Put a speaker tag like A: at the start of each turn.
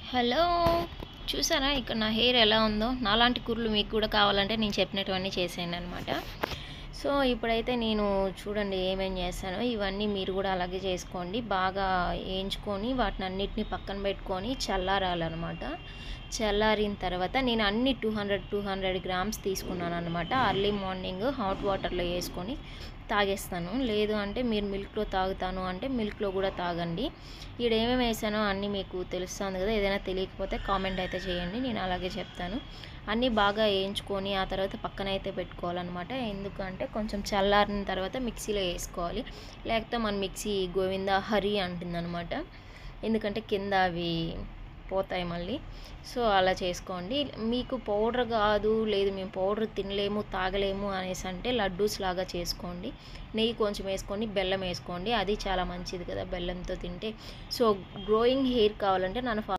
A: Hello! చూసారా ఇక్కడ నా హెయిర్ ఎలా ఉందో? నాలాంటి కుర్లు మీకు కూడా కావాలంటే నేను చెప్పినటువన్నీ చేసేయండనమాట. సో, ఇప్పుడైతే నేను చూడండి ఏమేం చేశానో ఇవన్నీ మీరు కూడా అలాగే చేసుకోండి. బాగా ఏయించుకొని వాటినన్నిటిని పక్కన పెట్టుకొని చల్లారాలనమాట. చల్లారిన తర్వాత నేను అన్ని 200 గ్రామ్స్ తీసుకున్నాననమాట. అర్లీ మార్నింగ్ హాట్ వాటర్‌లో ఏసుకొని తాగేస్తాను. లేదు అంటే మీరు మిల్క్‌లో తాగుతాను అంటే మిల్క్‌లో కూడా తాగండి. ఈడ ఏమేమి వేసానో అన్నీ మీకు తెలుస్తుంది కదా! ఏదైనా తెలియకపోతే కామెంట్ అయితే చేయండి. నేను అలాగే చెప్తాను. అన్నీ బాగా ఏయించుకొని ఆ తర్వాత పక్కనైతే పెట్టుకోవాలన్నమాట. ఎందుకంటే కొంచెం చల్లారిన తర్వాత మిక్సీలో ఏసుకోవాలి. లేకపోతే మన మిక్సీ గోవిందా హరి అంటుందనమాట. ఎందుకంటే కింద అవి పోతాయి మళ్ళీ. సో, అలా చేసుకోండి. మీకు పౌడర్ కాదు, లేదు మేము పౌడర్ తినలేము, తాగలేము అనేసి అంటే లడ్డూస్ లాగా చేసుకోండి. నెయ్యి కొంచెం వేసుకొని బెల్లం వేసుకోండి. అది చాలా మంచిది కదా బెల్లంతో తింటే. సో, గ్రోయింగ్ హెయిర్ కావాలంటే నన్ను